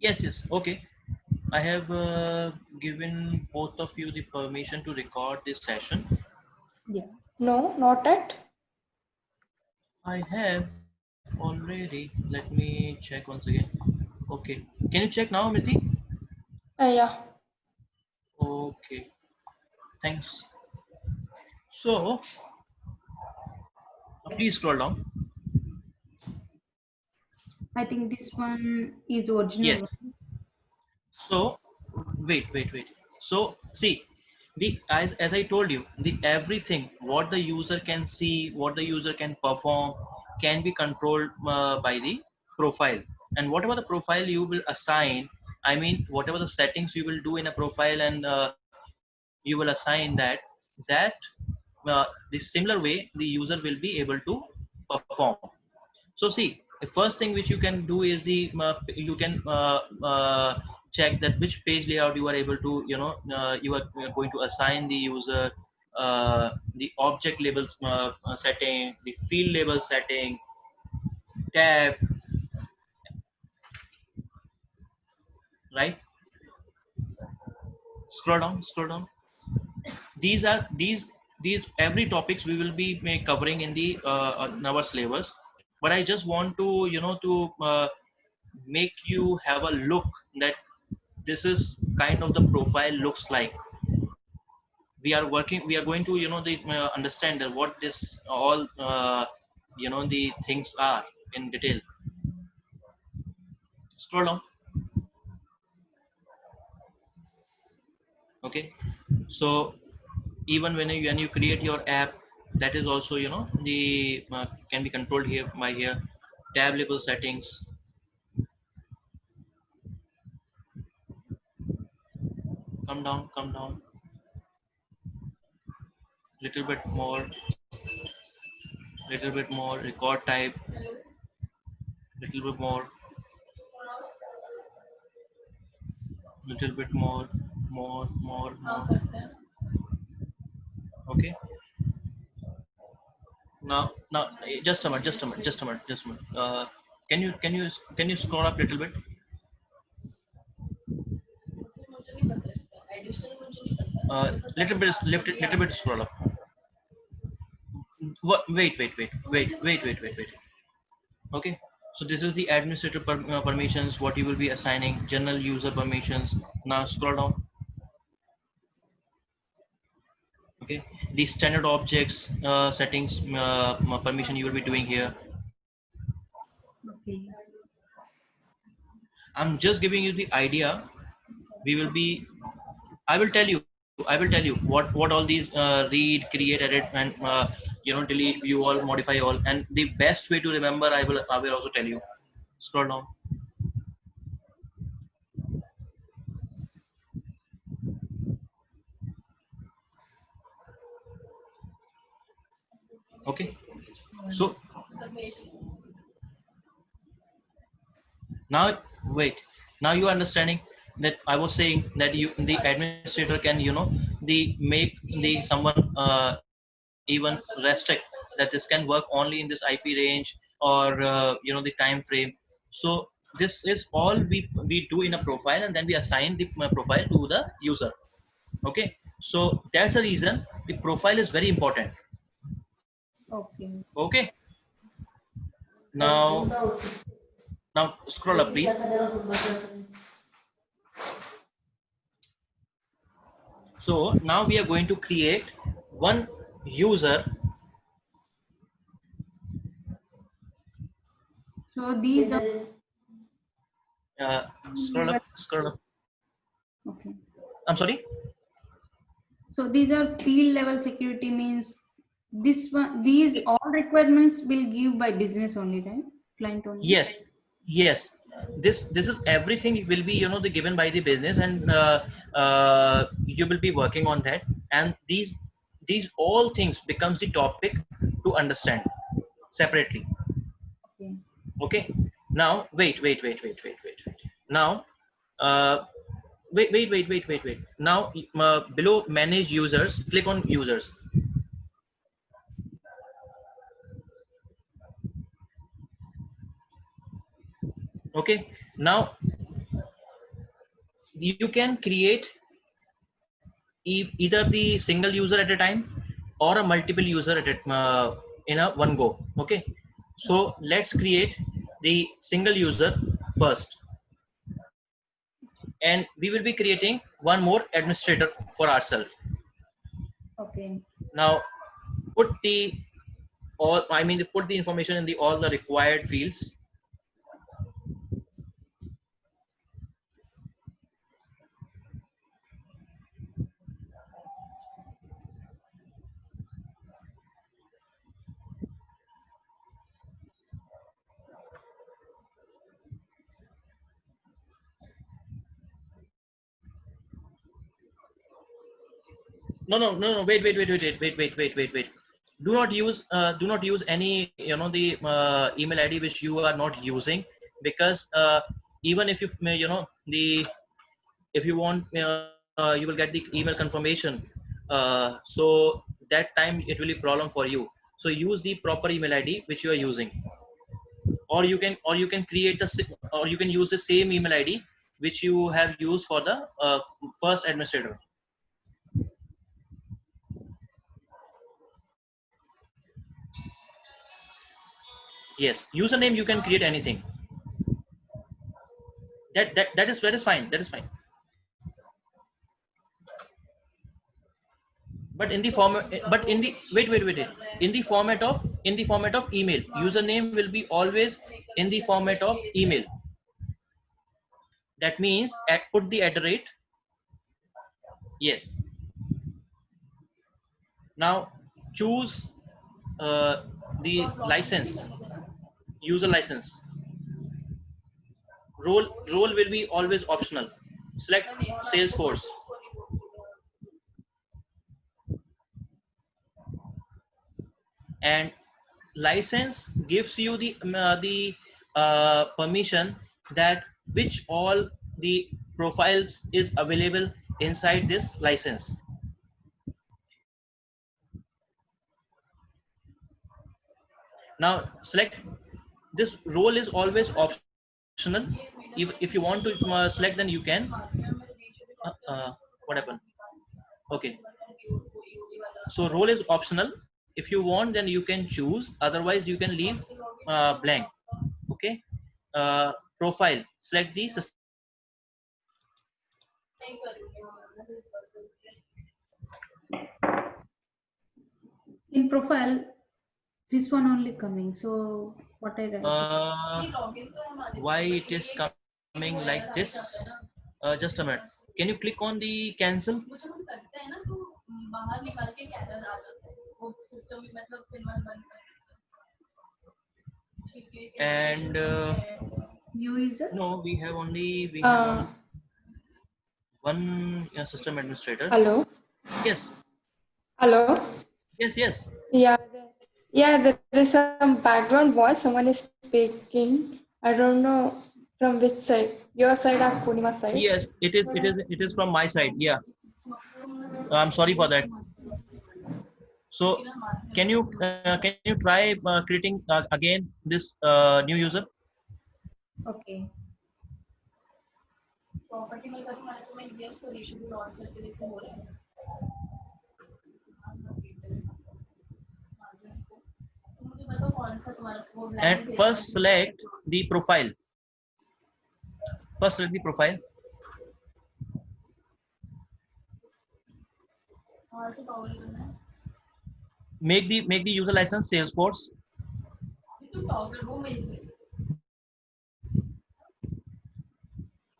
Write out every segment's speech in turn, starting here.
Yes, yes. Okay. I have given both of you the permission to record this session. Yeah. No, not at. I have already. Let me check once again. Okay. Can you check now, Miti? Yeah. Okay. Thanks. So, please scroll down. I think this one is original Yes. one. So, wait. So, see, the as I told you, the everything what the user can see, what the user can perform, can be controlled by the profile. And whatever the profile you will assign, I mean, whatever the settings you will do in a profile, and you will assign that the similar way the user will be able to perform. So see, the first thing which you can do is you can check that which page layout you are able to, you are going to assign the user the object labels setting, the field label setting, tab, right? Scroll down. These are these these every topics we will be covering in the in our syllabus, but I just want to, make you have a look that this is kind of the profile looks like. We are going to, understand that what this all the things are in detail. Scroll down. Okay. So even when you create your app, that is also, the can be controlled here by here. Tab label settings. Come down little bit more, little bit more. Record type, little bit more, little bit more. Okay. Now just a minute. Can you scroll up a little bit? Little bit scroll up. Wait. Okay. So this is the administrator permissions, what you will be assigning. General user permissions. Now scroll down. Okay. The standard objects settings permission you will be doing here. Okay. I'm just giving you the idea. We will be I will tell you what all these read, create, edit, and delete, view all, modify all, and the best way to remember, I will also tell you. Scroll down. Okay. So now, wait. Now you are understanding that I was saying that the administrator can, the make the someone even restrict that this can work only in this IP range, or the time frame. So this is all we do in a profile, and then we assign the profile to the user. Okay. So that's the reason the profile is very important. Okay. Okay. Now scroll up, please. So now we are going to create one user. So these are Scroll up, scroll up. okay. I'm sorry. So these are field level security means this one these all requirements will give by business only, right? Client only. Yes, yes. This is everything will be, the given by the business, and you will be working on that. And these all things becomes the topic to understand separately. Okay. Okay. Now wait. Now, uh, wait. Now, below manage users, click on users. Okay. Now you can create either the single user at a time or a multiple user at in a one go. Okay, so let's create the single user first, and we will be creating one more administrator for ourselves. Okay. Now put the put the information in the all the required fields. No, wait. Do not use any, the email ID which you are not using, because even if the if you want, you will get the email confirmation, so that time it will be problem for you. So use the proper email ID which you are using, or you can create or you can use the same email ID which you have used for the first administrator. Yes, username you can create anything. That is fine. That is fine. But in the format, but in the wait. In the format of email, username will be always in the format of email. That means put the @ yes. Now choose the license, user license. Role will be always optional. Select Salesforce. And license gives you the permission that which all the profiles is available inside this license. Now select, this role is always optional. If you want to select, then you can. What happened? Okay, so role is optional. If you want, then you can choose, otherwise you can leave blank. Okay, profile, select the system. In profile, this one only coming. So what I write? Why it is coming like this? Just a minute. Can you click on the cancel? And New user? no, we have only one system administrator. Hello. Yes, Hello. yes. Yeah. Yeah, there is some background voice. Someone is speaking. I don't know from which side. Your side or Purnima side? Yes, it is from my side. Yeah, I'm sorry for that. So can you try creating again this new user? Okay. And first select the profile. First select the profile. Make the user license Salesforce.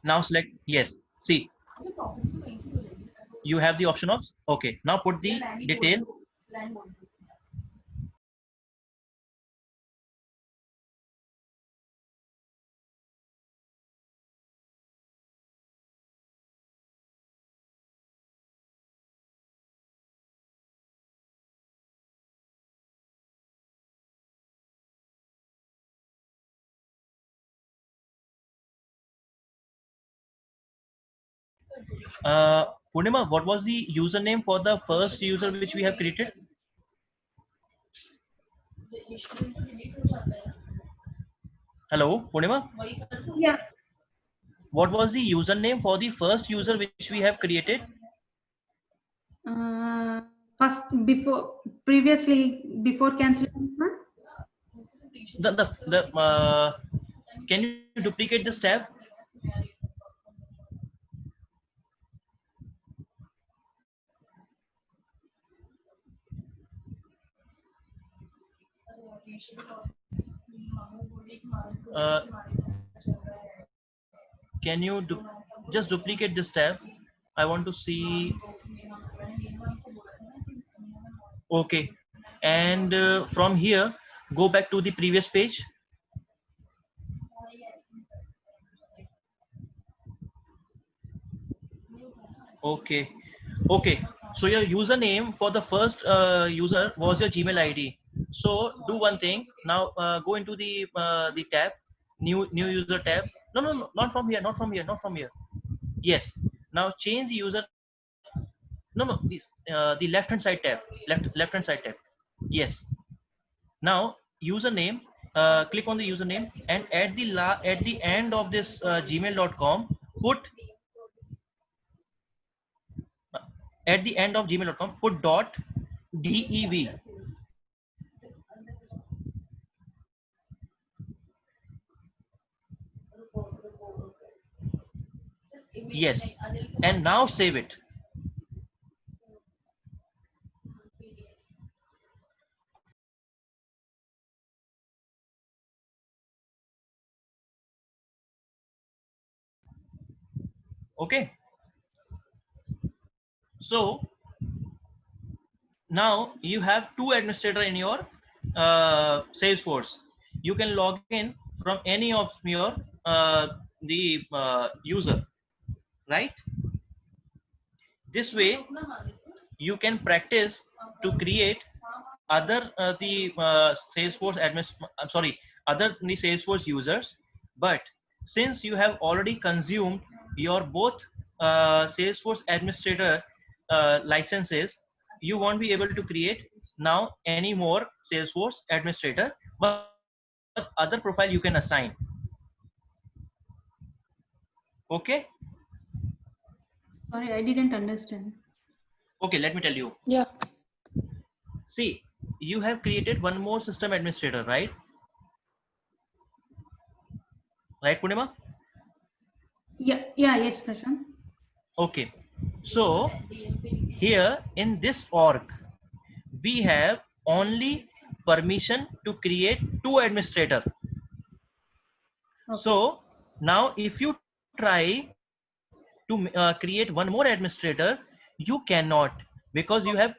Now select yes. See, you have the option of okay. Now put the detail. Purnima, what was the username for the first user which we have created? Hello, Purnima? Yeah. what was the username for the first user which we have created? First, before canceling this one. Can you duplicate this tab? Uh, can you just duplicate this tab? I want to see. Okay, and from here go back to the previous page. Okay, okay, so your username for the first user was your Gmail ID. So do one thing now, go into the tab, new user tab. No, not from here, not from here. Yes, now change the user. No, this the left hand side tab, left hand side tab. Yes, now username, click on the username, and at the end of this gmail.com, put at the end of gmail.com, put dot dev. Yes, and now save it. Okay, so now you have two administrator in your Salesforce. You can log in from any of your the user, right? This way you can practice to create other the Salesforce I'm sorry, other the Salesforce users. But since you have already consumed your both Salesforce administrator licenses, you won't be able to create now any more Salesforce administrator, but other profile you can assign. Okay. Sorry, I didn't understand. Okay, let me tell you. Yeah. See, you have created one more system administrator, right? Right, Purnima? Yeah, yes, Prashant. Okay, so here in this org, we have only permission to create two administrator. Okay. So now if you try to create one more administrator, you cannot, because you have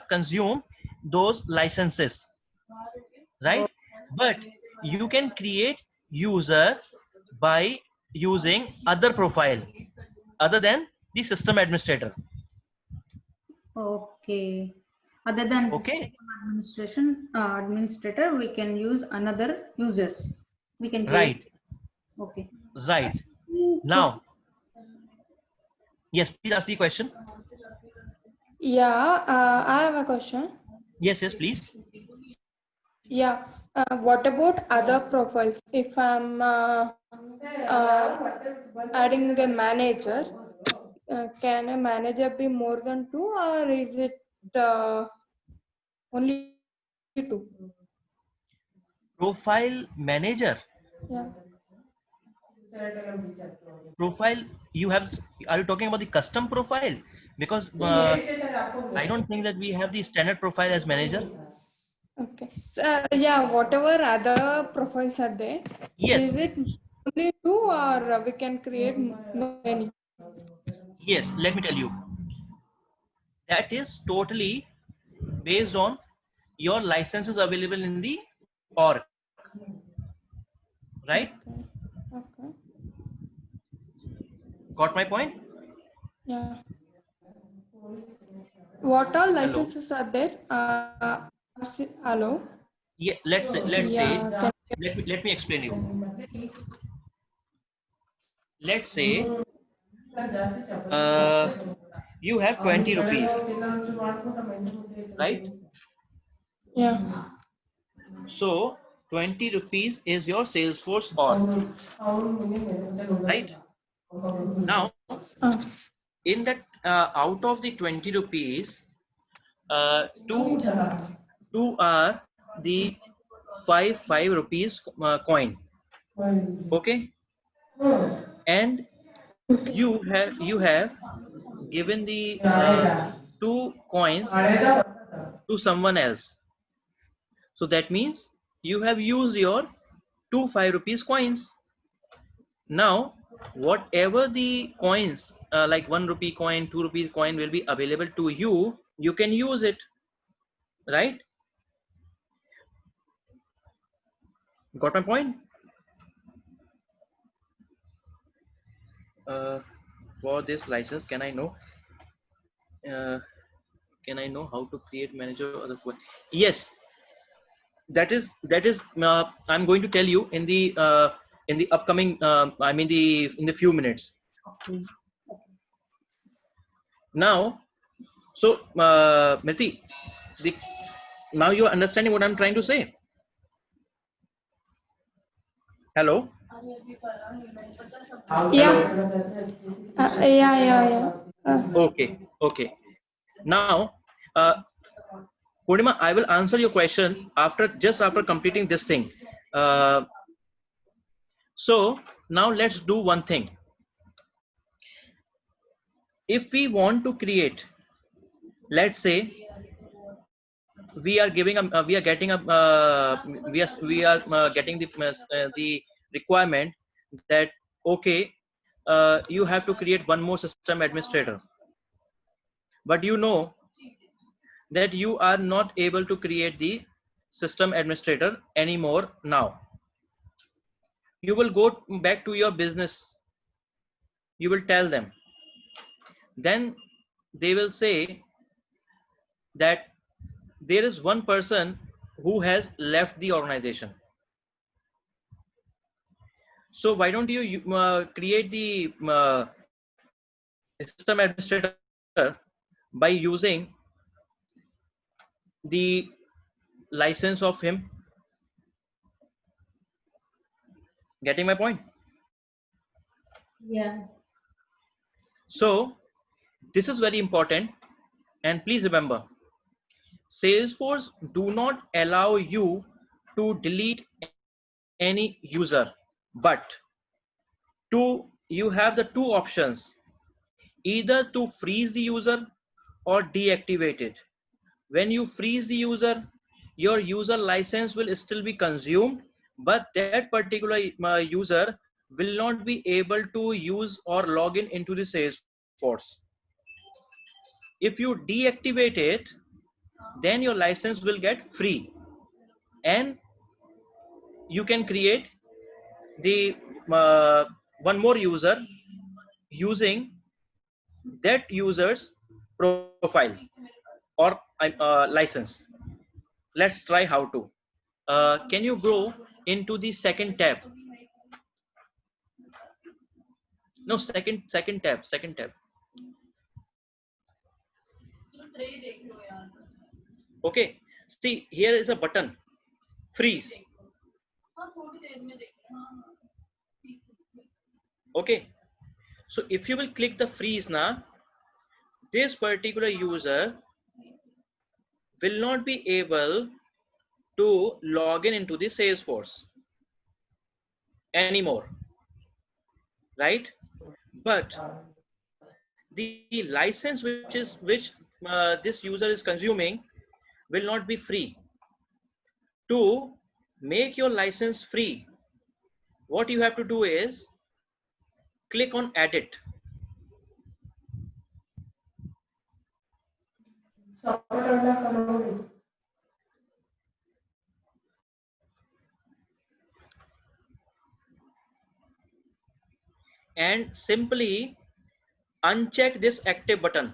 consumed those licenses, right? But you can create user by using other profile other than the system administrator. Okay. Other than this Okay, administrator, we can use another users. We can create. right, Okay. right. Now, yes, please ask the question. Yeah, I have a question. Yes, please. Yeah, what about other profiles? If I'm adding a manager, can a manager be more than two, or is it only two? Profile manager. Yeah. Profile you have. Are you talking about the custom profile? Because I don't think that we have the standard profile as manager. Okay. So, yeah, whatever other profiles are there, Yes, is it only two, or we can create many? yes. Let me tell you. That is totally based on your licenses available in the org, right? Okay. Got my point? Yeah. What all Hello. licenses are there? Hello. Yeah. Let's say. Yeah. Let me explain you. Let's say you have 20 rupees, right? Yeah. So 20 rupees is your Salesforce org, right? Now, Ah. in that, out of the 20 rupees, two are the 5 rupees coin. Okay, and you have given the 2 coins to someone else. So that means you have used your 2 5 rupees coins. Now, whatever the coins, like 1 rupee coin, 2 rupee coin will be available to you, you can use it, right? Got my point? For this license, can I know? Uh, can I know how to create manager or the coin? Yes, that is. I'm going to tell you in the upcoming. I mean the in the few minutes. Okay. Now, so Mriti, the now you are understanding what I'm trying to say. Hello. Yeah. Hello. Yeah. Okay. Okay. Now, Purnima, I will answer your question after completing this thing. Uh, so now let's do one thing. If we want to create, let's say we are getting a getting the requirement that okay, you have to create one more system administrator, but you know that you are not able to create the system administrator anymore now. You will go back to your business, you will tell them, then they will say that there is one person who has left the organization, so why don't you create the system administrator by using the license of him? Getting my point? Yeah. So this is very important, and please remember, Salesforce do not allow you to delete any user, but you have the two options, either to freeze the user or deactivate it. When you freeze the user, your user license will still be consumed, but that particular user will not be able to use or log into the Salesforce. If you deactivate it, then your license will get free, and you can create the one more user using that user's profile or license. Let's try how to. Can you go into the second tab? No, second tab. Okay, see, here is a button, freeze. Okay, so if you will click the freeze now, this particular user will not be able to log into the Salesforce anymore, right? But the license which this user is consuming will not be free. To make your license free, what you have to do is click on edit. And simply uncheck this active button.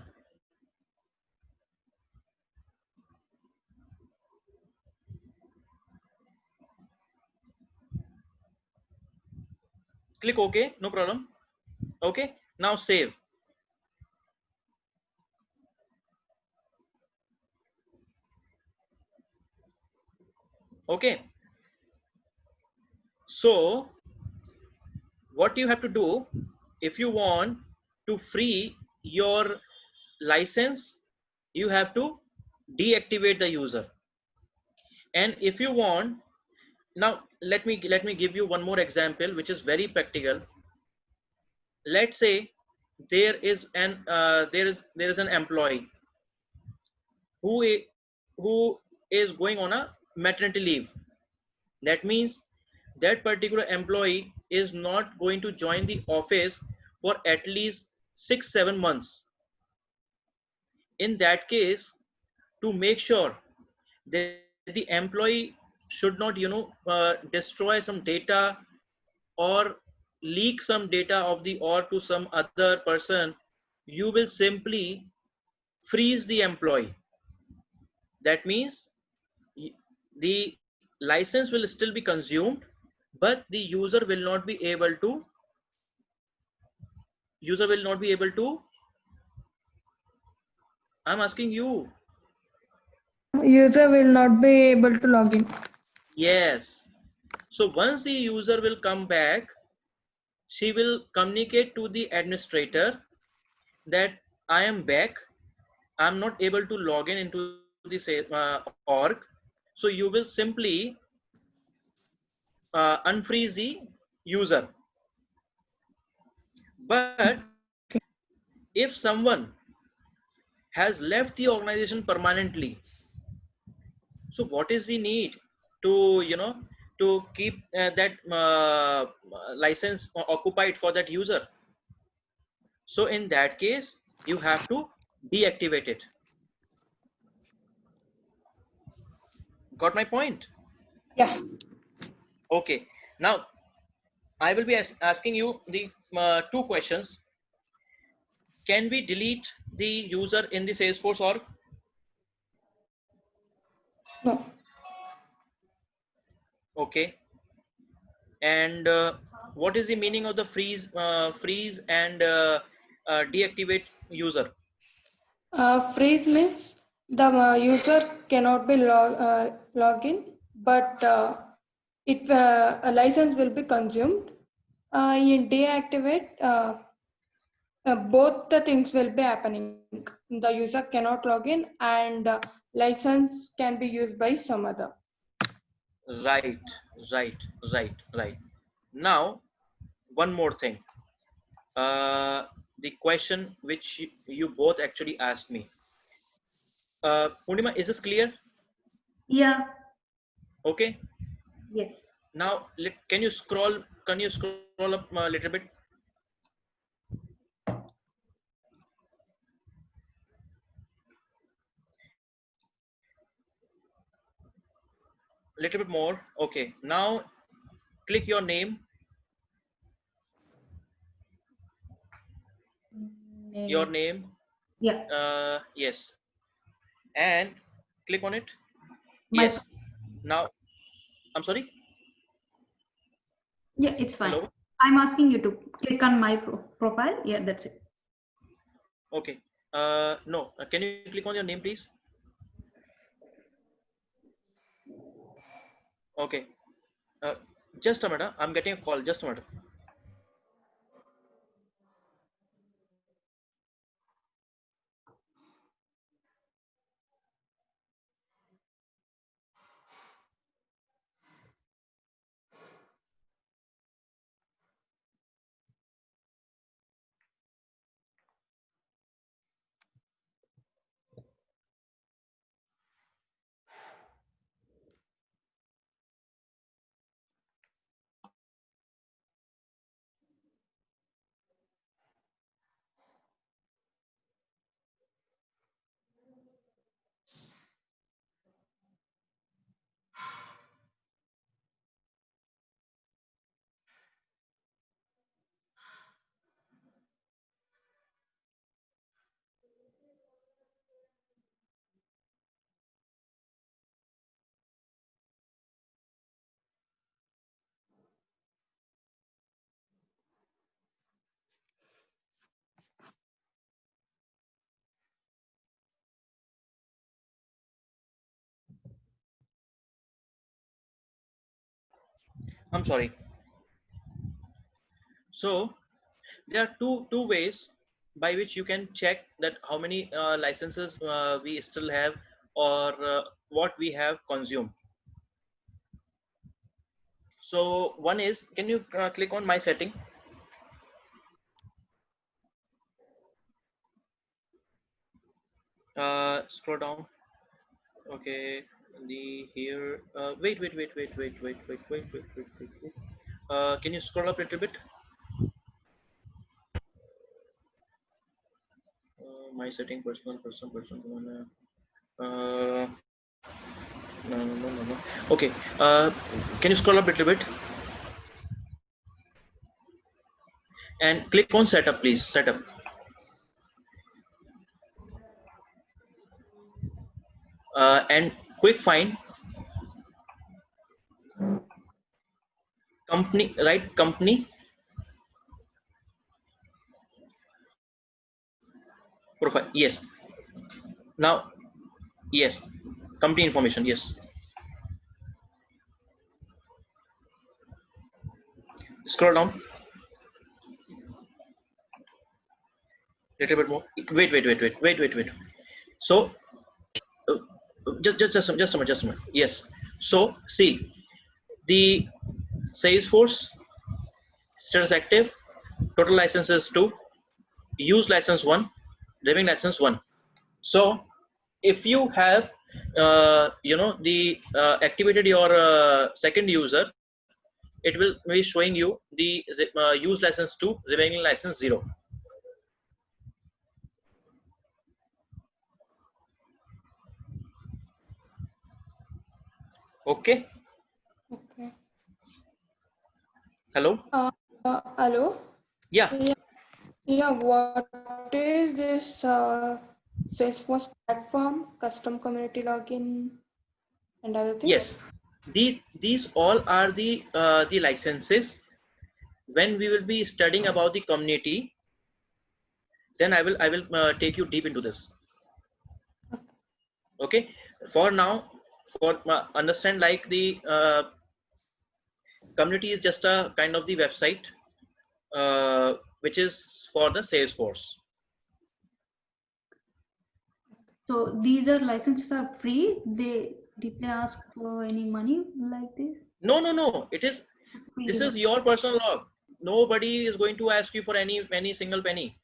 Click OK, no problem. Okay, now save. Okay, so what you have to do, if you want to free your license, you have to deactivate the user. And if you want, now let me give you one more example which is very practical. Let's say there is an employee who who is going on a maternity leave. That means that particular employee is not going to join the office for at least 6-7 months. In that case, to make sure that the employee should not destroy some data or leak some data of the or to some other person, you will simply freeze the employee. That means the license will still be consumed, but the user will not be able to I'm asking you. User will not be able to log in. Yes. So once the user will come back, she will communicate to the administrator that I am back. I'm not able to log in into the org. So you will simply unfreeze the user. But if someone has left the organization permanently, so what is the need to to keep that license occupied for that user? So in that case, you have to deactivate it. Got my point? Yeah. Okay. Now I will be asking you the two questions. Can we delete the user in the Salesforce org? No. Okay. And what is the meaning of the freeze and deactivate user? Freeze means the user cannot be log in, but a license will be consumed. In deactivate, both the things will be happening. The user cannot log in, and license can be used by some other. Right, right, right, right. Now, one more thing. The question which you both actually asked me. Purnima, is this clear? Yeah. Okay. Yes. Now, can you scroll? Can you scroll up a little bit? Little bit more. Okay. Now, click your name. Your name. Yeah. Yes. And click on it. My. Yes. Now, I'm sorry. Yeah, it's fine. Hello. I'm asking you to click on my profile. Yeah, that's it. Okay. No. Can you click on your name, please? Okay. Uh, just a minute. I'm getting a call. Just a minute. I'm sorry. So There are two ways by which you can check that how many licenses we still have, or what we have consumed. So one is, can you click on my setting? Scroll down. Okay, the here. Wait. Can you scroll up a little bit? My setting, personal. Uh, no. Okay. Can you scroll up a little bit and click on setup, please? Setup. And quick find company, right? Company profile. Yes. Now, yes. Company information. Yes. Scroll down. Little bit more. Wait. So uh, just a minute. Yes. So see the Salesforce status active. Total licenses 2. Use license 1. Living license 1. So if you have the activated your second user, it will be showing you the use license 2, remaining license 0. Okay. Okay. Hello. Hello. Yeah. Yeah. What is this Salesforce platform, custom community login, and other things? Yes. These all are the licenses. When we will be studying about the community, then I will take you deep into this. Okay. For now, for understand, like the community is just a kind of the website which is for the Salesforce. So these are licenses are free. Did they ask for any money like this? No. Free This level. is your personal log. Nobody is going to ask you for any single penny.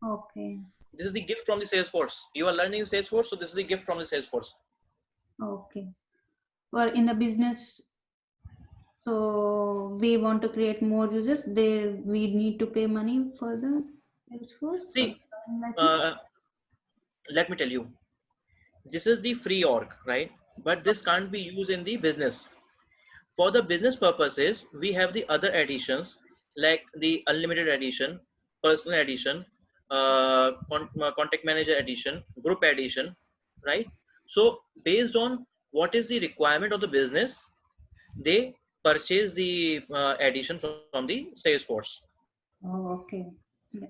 Okay. This is the gift from the Salesforce. You are learning Salesforce, so this is the gift from the Salesforce. Okay. Or in the business, so we want to create more users. There we need to pay money for the Salesforce for See, starting license. uh, let me tell you, this is the free org, right? But this can't be used in the business. For the business purposes, we have the other editions like the unlimited edition, personal edition, contact manager edition, group edition, right? So based on what is the requirement of the business, they purchase the edition from the Salesforce. Oh, okay. Yes.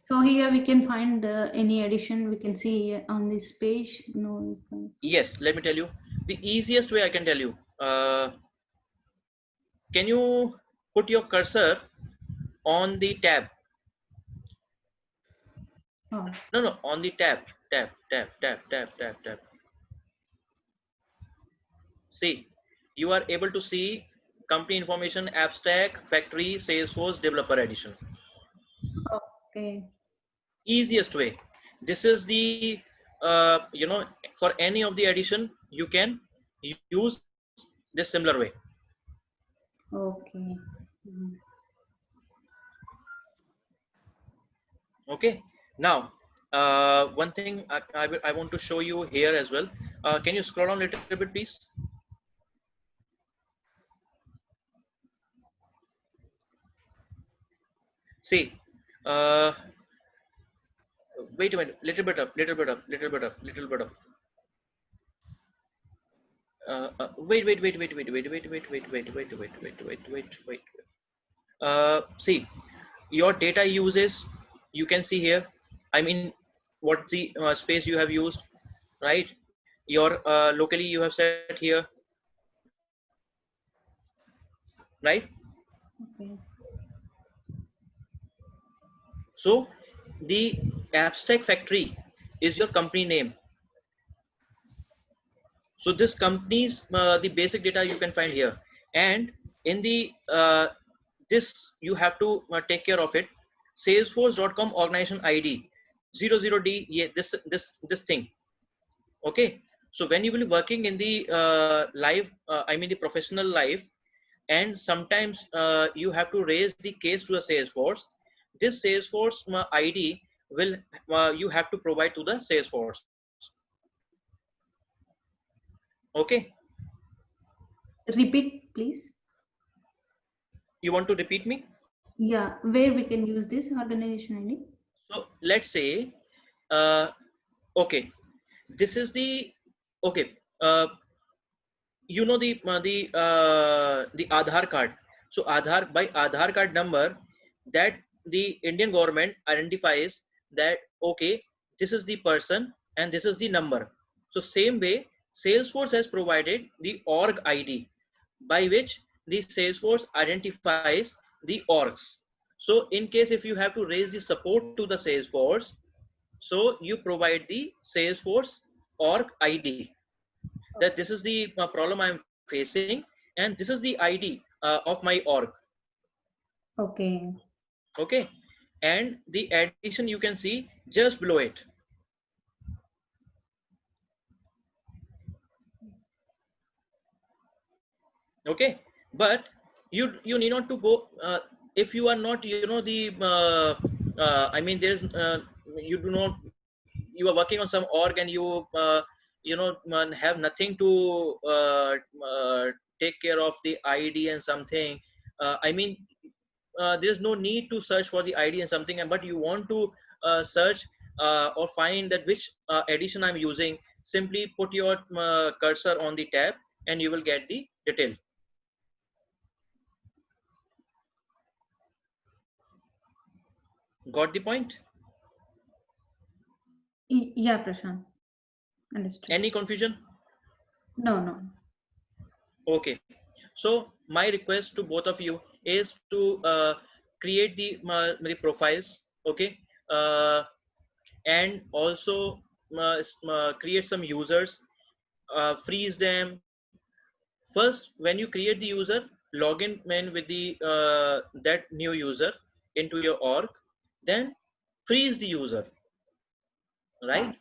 So here we can find the any addition we can see here on this page. No, we can see. Yes, let me tell you the easiest way I can tell you. Can you put your cursor on the tab? Oh, No, on the tab. See, you are able to see company information, abstract, factory, Salesforce, developer edition. okay. Easiest way. This is the for any of the edition you can use this similar way. Okay. Mhm. Okay. Now, one thing I want to show you here as well. Can you scroll down a little bit, please? See, uh, wait a minute, little bit up. Wait. See, your data uses, you can see here. I mean, what the space you have used, right? Your locally you have set here, right? Okay. So the abstract factory is your company name. So this company's the basic data you can find here, and in the this you have to take care of it. Salesforce.com organization ID 00D, yeah, this thing. Okay, so when you will be working in the live, I mean the professional life, and sometimes you have to raise the case to the Salesforce. This Salesforce ID will you have to provide to the Salesforce. Okay, Repeat, please. you want to repeat me? Yeah, where we can use this organization ID? So let's say, uh, okay, this is the okay. You know the Aadhaar card. So Aadhaar, by Aadhaar card number, that the Indian government identifies that okay, this is the person and this is the number. So same way, Salesforce has provided the org ID by which the Salesforce identifies the orgs. So in case if you have to raise the support to the Salesforce, so you provide the Salesforce org ID, that this is the problem I'm facing, and this is the ID of my org. Okay. Okay, and the addition you can see just below it. Okay, but you need not to go if you are not, you know, the I mean there's you do not, you are working on some org and you know have nothing to take care of the ID and something. I mean there's no need to search for the ID and something, but you want to search or find that which edition I'm using. Simply put your cursor on the tab and you will get the detail. Got the point? Yeah, Prashant. Understood. Any confusion? No, no. Okay. So my request to both of you is to create the profiles. Okay. And also create some users, freeze them. First, when you create the user, log in with the that new user into your org, then freeze the user, right?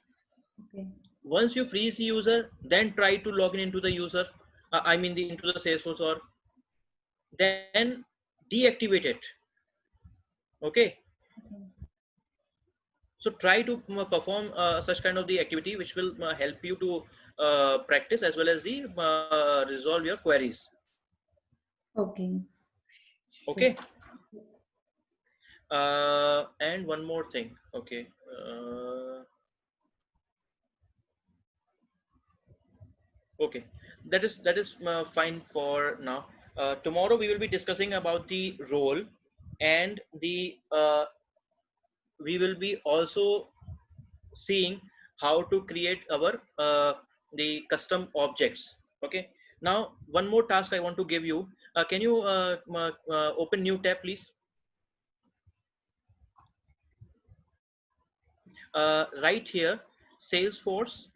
Okay. Once you freeze the user, then try to log in into the user, I mean the into the Salesforce org, then deactivate it. Okay, so try to perform such kind of the activity which will help you to practice as well as the resolve your queries. Okay. Sure. Okay, and one more thing. Okay, okay, that is fine for now. Tomorrow we will be discussing about the role, and the we will be also seeing how to create our the custom objects. Okay, now one more task I want to give you. Can you open new tab please? Right here, Salesforce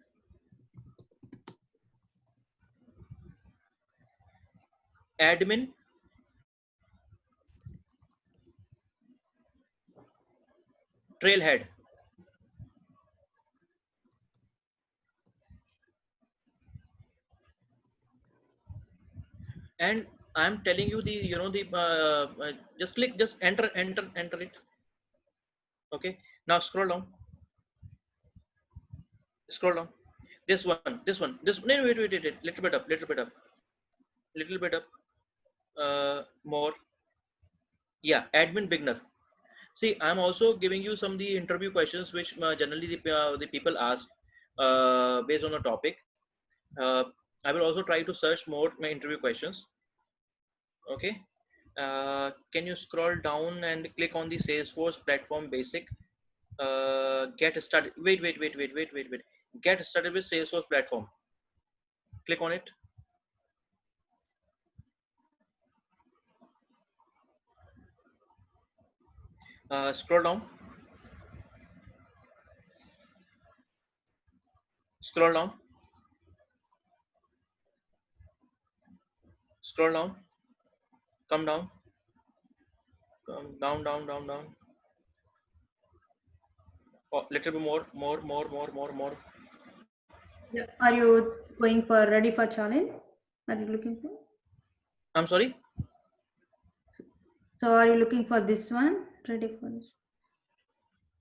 admin trailhead, and I'm telling you the, you know, the just click, just enter it. Okay, now scroll down. This one, no, wait, little bit up, little bit up, more. Yeah, admin beginner. See, I'm also giving you some the interview questions which generally the people ask based on a topic. uh, I will also try to search more my interview questions. Okay, can you scroll down and click on the Salesforce platform basic? Get started. Wait. Get started with Salesforce platform. Click on it. Scroll down. Scroll down. Scroll down. Come down. Come down, down, down, down. Oh, little bit more. Yeah. Are you going for ready for challenge? Are you looking for? I'm sorry. So are you looking for this one? Ready for this?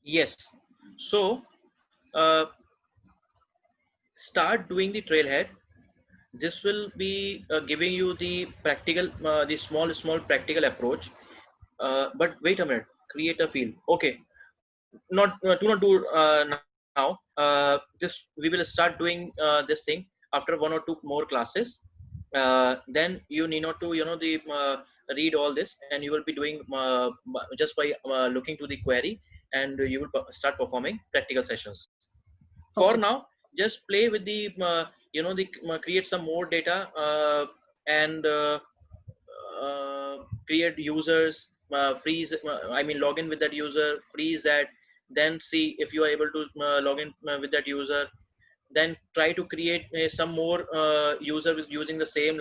Yes. So start doing the trailhead. This will be giving you the practical, the small practical approach. But wait a minute. Create a field. Okay. Do not do now. This we will start doing this thing after 1 or 2 more classes. Then you need not to the read all this, and you will be doing just by looking to the query, and you will start performing practical sessions. For Okay. now, just play with the create some more data, and create users, freeze, I mean log in with that user, freeze that, then see if you are able to log in with that user, then try to create some more user with using the same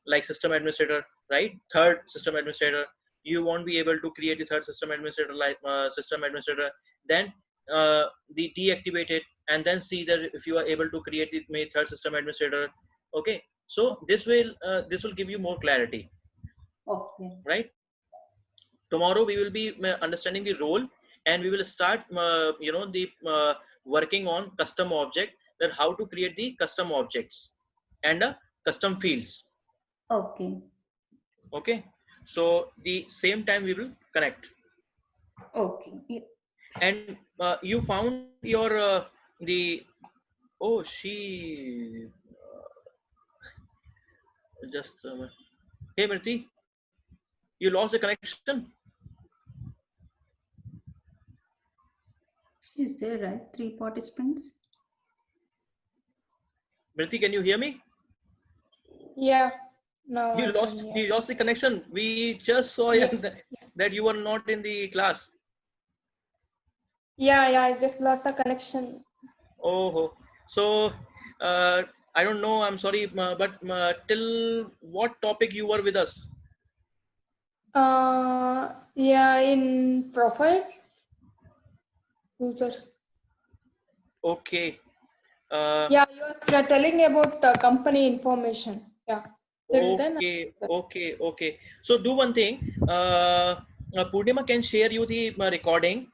like system administrator, right? Third system administrator, you won't be able to create the third system administrator like system administrator, then the deactivate it, and then see that if you are able to create it third system administrator. Okay, so this will give you more clarity, Okay. right? Tomorrow we will be understanding the role, and we will start the working on custom object, that how to create the custom objects and custom fields. Okay. Okay, so the same time we will connect. Okay. Yeah. And you found your the oh she just hey Mirti, you lost the connection. She's there, right? 3 participants. Mirti, can you hear me? Yeah. Now You I can lost hear. you lost the connection. We just saw Yeah. that you were not in the class. Yeah, I just lost the connection. Oh, so I don't know. I'm sorry, but till what topic you were with us? Yeah, in profiles, users. Okay. Yeah, you're telling about company information. Yeah. Till then, Okay. So do one thing. Purnima can share you the recording.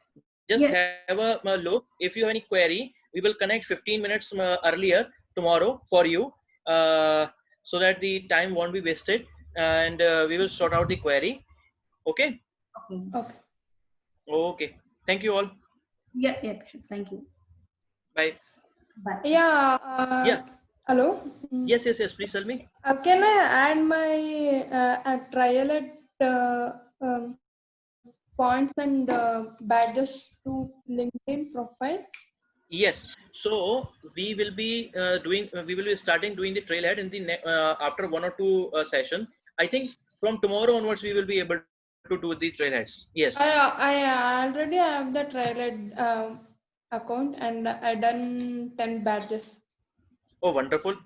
Just Yes. have a look. If you have any query, we will connect 15 minutes earlier tomorrow for you, so that the time won't be wasted, and we will sort out the query. Okay. Okay. okay. Okay. Thank you all. Yeah. Sure. Thank you. Bye. Bye. Yeah. Yeah. Hello. Yes. Please tell me. Can I add my trial at points and badges to LinkedIn profile? Yes. So we will be we will be starting doing the trailhead in the after 1 or 2 session. I think from tomorrow onwards we will be able to do the trailheads. Yes. I already have the trial account and I done 10 badges. Oh, wonderful.